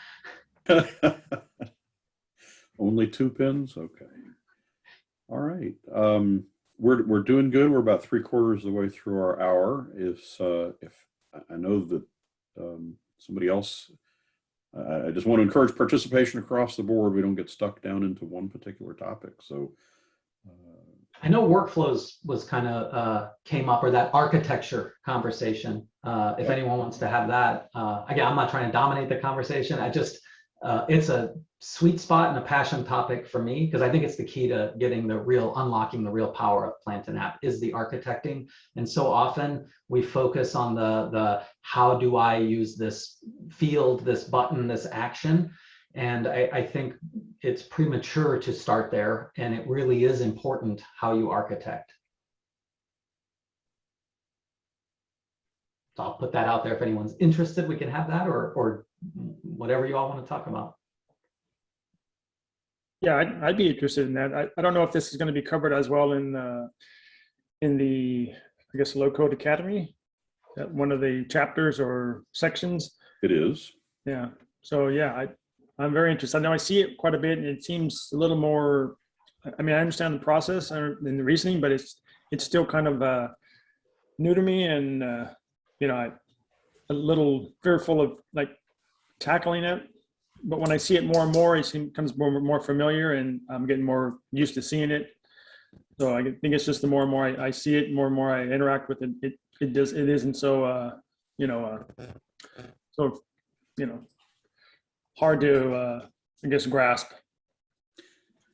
Only 2 pins? Okay. All right. We're doing good. We're about 3/4 of the way through our hour. If I know that somebody else, I just want to encourage participation across the board. We don't get stuck down into one particular topic. So I know workflows was kind of came up, or that architecture conversation. If anyone wants to have that, again, I'm not trying to dominate the conversation. I just, it's a sweet spot and a passion topic for me, because I think it's the key to unlocking the real power of Plant and App is the architecting. And so often we focus on the how do I use this field, this button, this action. And I think it's premature to start there, and it really is important how you architect. So I'll put that out there. If anyone's interested, we can have that, or whatever you all want to talk about. Yeah, I'd be interested in that. I don't know if this is going to be covered as well in the, I guess, Low Code Academy, one of the chapters or sections. it is. Yeah. So yeah, I'm very interested. I know I see it quite a bit, and it seems a little more. I mean, I understand the process and the reasoning, but it's still kind of new to me, and I'm a little fearful of like tackling it. But when I see it more and more, it becomes more familiar, and I'm getting more used to seeing it. So I think it's just the more and more I see it, more and more I interact with it. It isn't so hard to I guess grasp.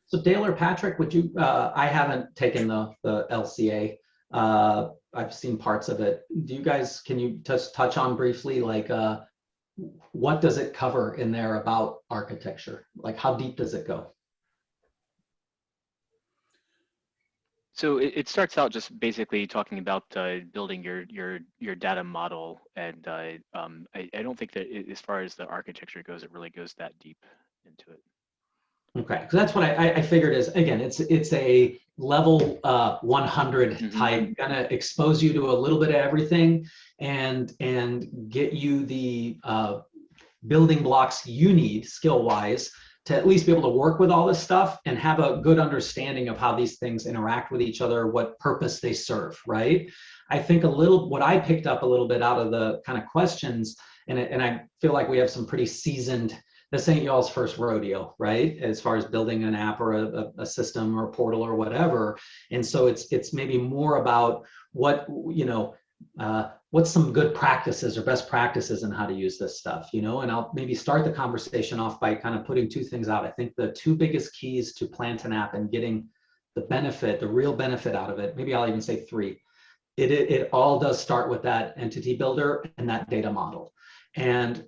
So Dale or Patrick, would you? I haven't taken the LCA. I've seen parts of it. Do you guys? Can you just touch on briefly, like what does it cover in there about architecture? Like how deep does it go? So it starts out just basically talking about building your data model, and I don't think that as far as the architecture goes, it really goes that deep into it. Okay, so that's what I figured is, again, it's a level 100 type, gonna expose you to a little bit of everything and get you the building blocks you need skill-wise to at least be able to work with all this stuff and have a good understanding of how these things interact with each other, what purpose they serve, right? I think what I picked up a little bit out of the kind of questions, and I feel like we have some pretty seasoned, this ain't y'all's first rodeo, right? As far as building an app or a system or a portal or whatever. And so it's maybe more about what's some good practices or best practices in how to use this stuff, and I'll maybe start the conversation off by kind of putting 2 things out. I think the 2 biggest keys to Plant an App and getting the real benefit out of it, maybe I'll even say 3. It all does start with that entity builder and that data model. And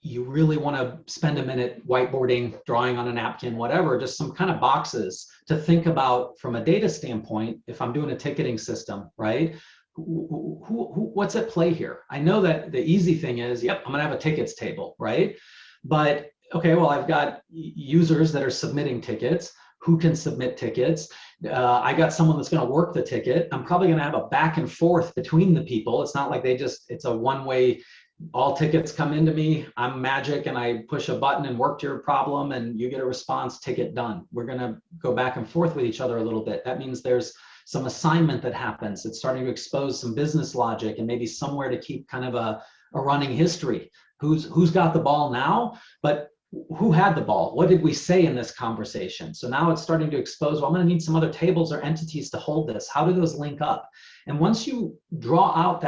you really want to spend a minute whiteboarding, drawing on a napkin, whatever, just some kind of boxes to think about from a data standpoint. If I'm doing a ticketing system, right? What's at play here? I know that the easy thing is, yep, I'm going to have a tickets table, right? But okay, well, I've got users that are submitting tickets. Who can submit tickets? I got someone that's going to work the ticket. I'm probably going to have a back and forth between the people. It's not like it's a one-way, all tickets come into me, I'm magic, and I push a button and work your problem and you get a response, ticket done. We're going to go back and forth with each other a little bit. That means there's some assignment that happens. It's starting to expose some business logic and maybe somewhere to keep kind of a running history. Who's got the ball now? But who had the ball? What did we say in this conversation? So now it's starting to expose, well, I'm going to need some other tables or entities to hold this. How do those link up? And once you draw out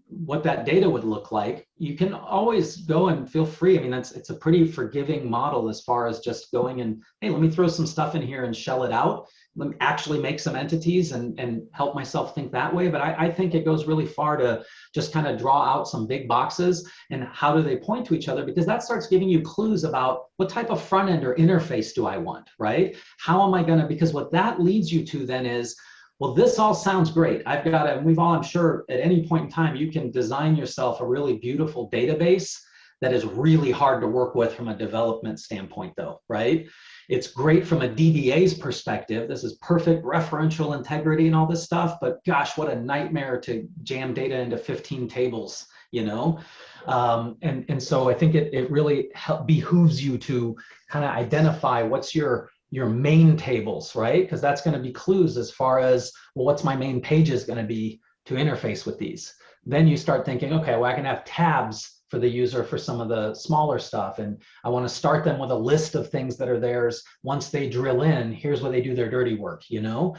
what that data would look like, you can always go and feel free. I mean, it's a pretty forgiving model as far as just going and, hey, let me throw some stuff in here and shell it out. Let me actually make some entities and help myself think that way. But I think it goes really far to just kind of draw out some big boxes and how do they point to each other, because that starts giving you clues about what type of front end or interface do I want, right? How am I going to, because what that leads you to then is, well, this all sounds great. I've got it. We've all, I'm sure at any point in time, you can design yourself a really beautiful database that is really hard to work with from a development standpoint though, right? It's great from a DBA's perspective. This is perfect referential integrity and all this stuff, but gosh, what a nightmare to jam data into 15 tables, you know? And so I think it really behooves you to kind of identify what's your main tables, right? Because that's going to be clues as far as, well, what's my main pages going to be to interface with these? Then you start thinking, okay, well, I can have tabs for the user for some of the smaller stuff. And I want to start them with a list of things that are theirs. Once they drill in, here's where they do their dirty work, you know?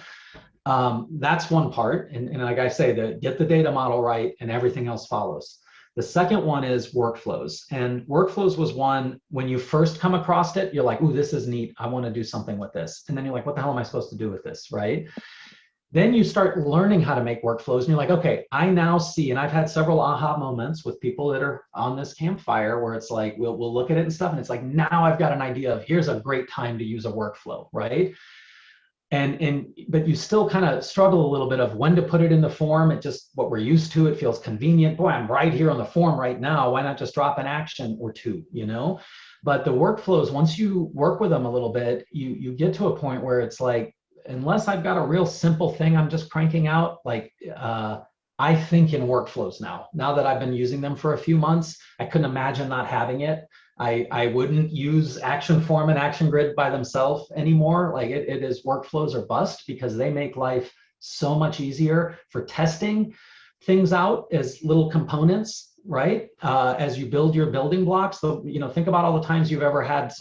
That's one part. And like I say, get the data model right and everything else follows. The second one is workflows. And workflows was one, when you first come across it, you're like, ooh, this is neat. I want to do something with this. And then you're like, what the hell am I supposed to do with this, right? Then you start learning how to make workflows and you're like, okay, I now see, and I've had several aha moments with people that are on this Campfire where it's like, we'll look at it and stuff. And it's like, now I've got an idea of here's a great time to use a workflow, right? But you still kind of struggle a little bit of when to put it in the form. It just, what we're used to, it feels convenient. Boy, I'm right here on the form right now. Why not just drop an action or two, you know? But the workflows, once you work with them a little bit, you get to a point where it's like, unless I've got a real simple thing I'm just cranking out, like I think in workflows now. Now that I've been using them for a few months, I couldn't imagine not having it. I wouldn't use Action Form and Action Grid by themselves anymore. Like it is workflows or bust, because they make life so much easier for testing things out as little components, right? As you build your building blocks. So, you know, think about all the times you've ever had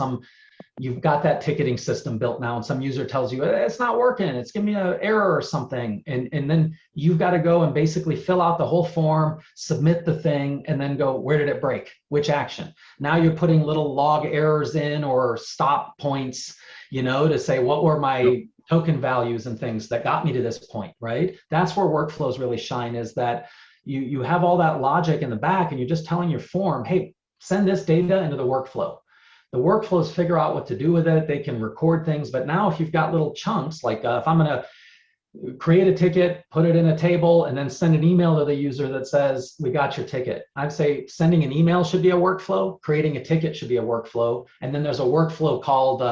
you've got that ticketing system built now and some user tells you it's not working, it's giving me an error or something. And then you've got to go and basically fill out the whole form, submit the thing, and then go, where did it break? Which action? Now you're putting little log errors in or stop points, you know, to say what were my token values and things that got me to this point, right? That's where workflows really shine, is that you have all that logic in the back and you're just telling your form, hey, send this data into the workflow. The workflows figure out what to do with it. They can record things. But now if you've got little chunks, like if I'm going to create a ticket, put it in a table, and then send an email to the user that says, we got your ticket. I'd say sending an email should be a workflow. Creating a ticket should be a workflow. And then there's a workflow called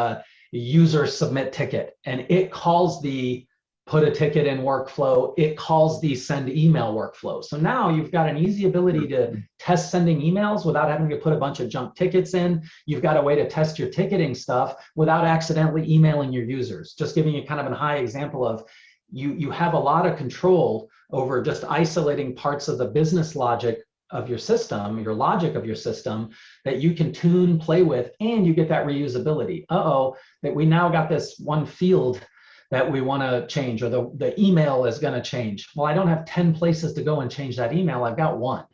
user submit ticket. And it calls the put a ticket in workflow. It calls the send email workflow. So now you've got an easy ability to test sending emails without having to put a bunch of junk tickets in. You've got a way to test your ticketing stuff without accidentally emailing your users. Just giving you kind of a high example of you have a lot of control over just isolating parts of the business logic of your system, your logic of your system, that you can tune, play with, and you get that reusability. That we now got this one field that we want to change, or the email is going to change. Well, I don't have 10 places to go and change that email. I've got one.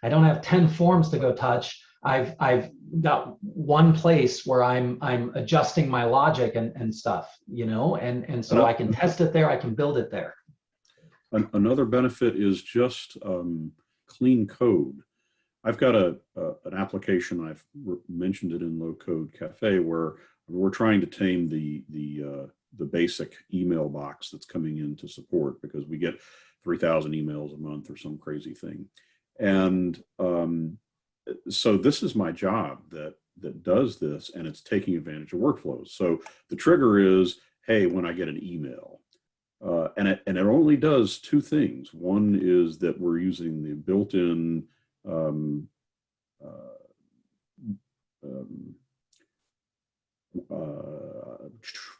I don't have 10 forms to go touch. I've got one place where I'm adjusting my logic and stuff, you know, and so I can test it there. I can build it there. Another benefit is just clean code. I've got an application, I've mentioned it in Low Code Cafe, where we're trying to tame the basic email box that's coming in to support, because we get 3,000 emails a month or some crazy thing. And so this is my job that does this, and it's taking advantage of workflows. So the trigger is, hey, when I get an email, and it only does two things. One is that we're using the built-in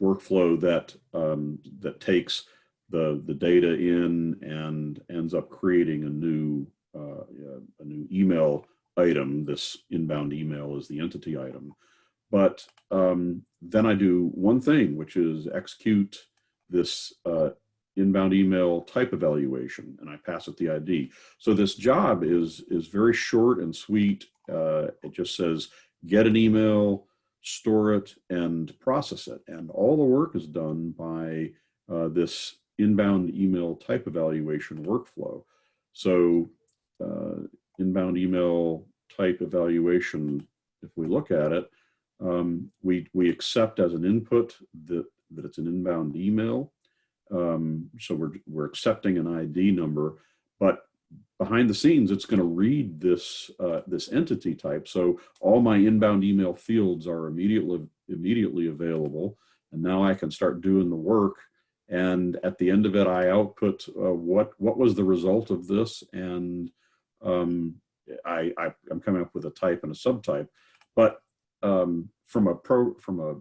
workflow that takes the data in and ends up creating a new email item. This inbound email is the entity item, but then I do one thing, which is execute this inbound email type evaluation, and I pass it the ID. So this job is very short and sweet. It just says get an email, store it, and process it. And all the work is done by this inbound email type evaluation workflow. So inbound email type evaluation, if we look at it, we accept as an input that it's an inbound email. So we're accepting an ID number, but behind the scenes, it's going to read this this entity type. So all my inbound email fields are immediately available, and now I can start doing the work. And at the end of it, I output what was the result of this, and I'm coming up with a type and a subtype. But from a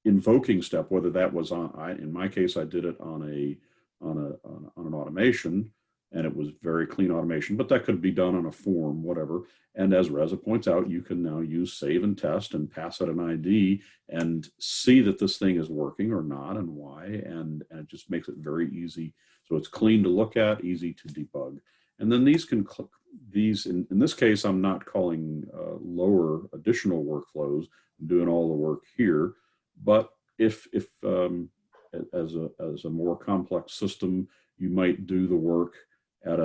invoking step, whether that was in my case, I did it on an automation, and it was very clean automation, but that could be done on a form, whatever. And as Reza points out, you can now use save and test and pass it an ID and see that this thing is working or not and why, and it just makes it very easy. So it's clean to look at, easy to debug. And then these in this case, I'm not calling lower additional workflows. I'm doing all the work here. But if as a more complex system, you might do the work at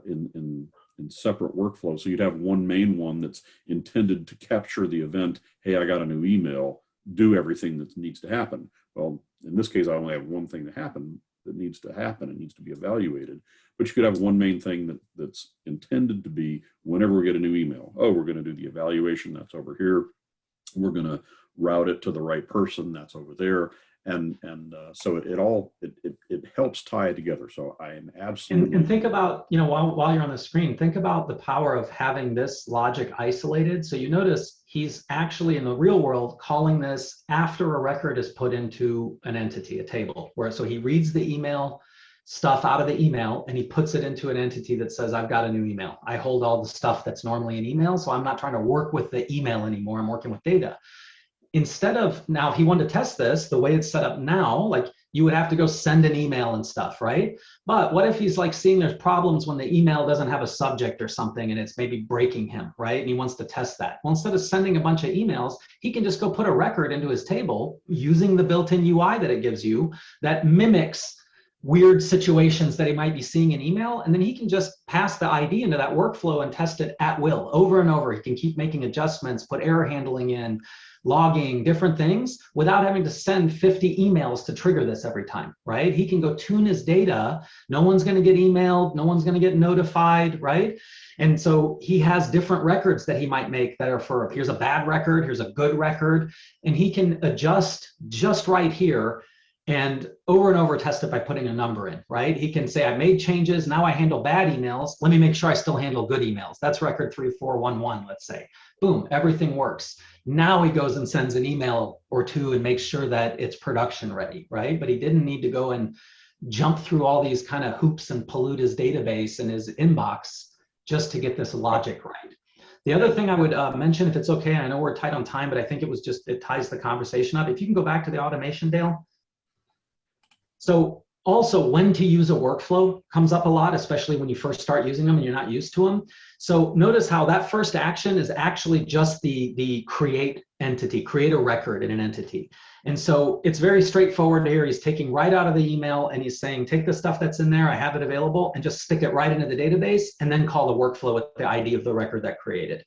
in separate workflows. So you'd have one main one that's intended to capture the event. Hey, I got a new email. Do everything that needs to happen. Well, in this case, I only have one thing that needs to happen. It needs to be evaluated. But you could have one main thing that's intended to be whenever we get a new email. Oh, we're going to do the evaluation. That's over here. We're going to route it to the right person. That's over there. And so it helps tie it together. So I am absolutely. And think about, while you're on the screen, think about the power of having this logic isolated. So you notice he's actually in the real world calling this after a record is put into an entity, a table, so he reads the email stuff out of the email and he puts it into an entity that says, I've got a new email. I hold all the stuff that's normally in email. So I'm not trying to work with the email anymore. I'm working with data. Instead of, now if he wanted to test this, the way it's set up now, like you would have to go send an email and stuff, right? But what if he's like seeing there's problems when the email doesn't have a subject or something and it's maybe breaking him, right? And he wants to test that. Well, instead of sending a bunch of emails, he can just go put a record into his table using the built-in UI that it gives you that mimics weird situations that he might be seeing in email. And then he can just pass the ID into that workflow and test it at will over and over. He can keep making adjustments, put error handling in, logging, different things without having to send 50 emails to trigger this every time, right? He can go tune his data. No one's going to get emailed. No one's going to get notified, right? And so he has different records that he might make that are for, here's a bad record, here's a good record, and he can adjust just right here and over test it by putting a number in, right? He can say, I made changes, now I handle bad emails. Let me make sure I still handle good emails. That's record 3411, let's say. Boom, everything works. Now he goes and sends an email or two and makes sure that it's production ready, right? But he didn't need to go and jump through all these kind of hoops and pollute his database and his inbox just to get this logic right. The other thing I would mention, if it's okay, I know we're tight on time, but I think it ties the conversation up. If you can go back to the automation, Dale. So also when to use a workflow comes up a lot, especially when you first start using them and you're not used to them. So notice how that first action is actually just the create entity, create a record in an entity. And so it's very straightforward here. He's taking right out of the email and he's saying, take the stuff that's in there, I have it available, and just stick it right into the database and then call the workflow with the ID of the record that created.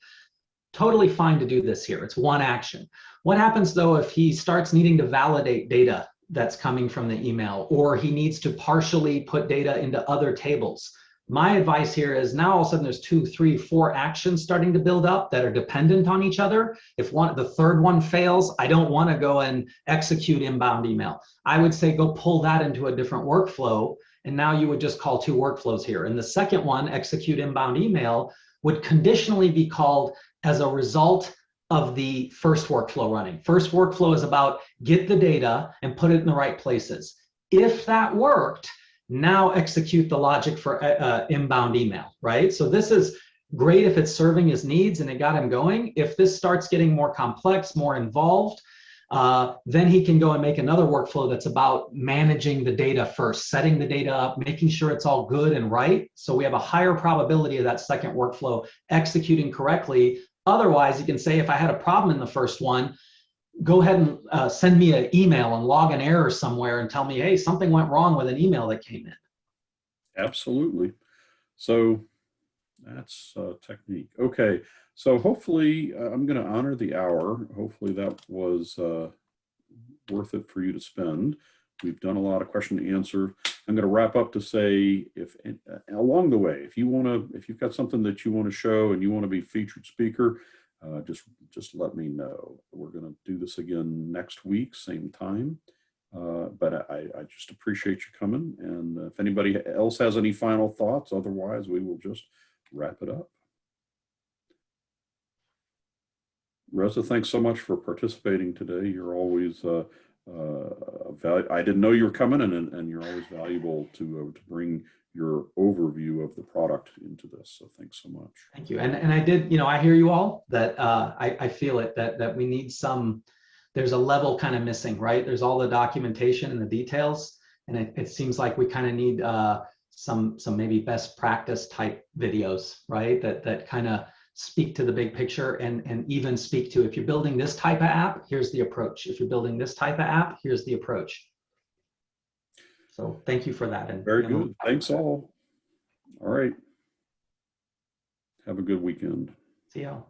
Totally fine to do this here. It's one action. What happens though if he starts needing to validate data that's coming from the email, or he needs to partially put data into other tables? My advice here is now all of a sudden there's 2, 3, 4 actions starting to build up that are dependent on each other. If the third one fails, I don't want to go and execute inbound email. I would say go pull that into a different workflow. And now you would just call 2 workflows here. And the second one, execute inbound email, would conditionally be called as a result of the first workflow running. First workflow is about get the data and put it in the right places. If that worked, now execute the logic for inbound email, right? So this is great if it's serving his needs and it got him going. If this starts getting more complex, more involved, then he can go and make another workflow that's about managing the data first, setting the data up, making sure it's all good and right. So we have a higher probability of that second workflow executing correctly. Otherwise, you can say, if I had a problem in the first one, go ahead and send me an email and log an error somewhere and tell me, hey, something went wrong with an email that came in. Absolutely. So that's technique. Okay. So hopefully I'm going to honor the hour. Hopefully that was worth it for you to spend. We've done a lot of question and answer. I'm going to wrap up to say, if along the way, if you've got something that you want to show and you want to be featured speaker, just let me know. We're going to do this again next week, same time. But I just appreciate you coming. And if anybody else has any final thoughts, otherwise we will just wrap it up. Reza, thanks so much for participating today. You're always I didn't know you were coming, and you're always valuable to bring your overview of the product into this. So thanks so much. Thank you. And I did, I hear you all, that I feel it, that we need there's a level kind of missing, right? There's all the documentation and the details, and it seems like we kind of need some maybe best practice type videos, right? That kind of speak to the big picture and even speak to, if you're building this type of app, here's the approach. If you're building this type of app, here's the approach. So thank you for that. And very good. Thanks all. All right. Have a good weekend. See y'all.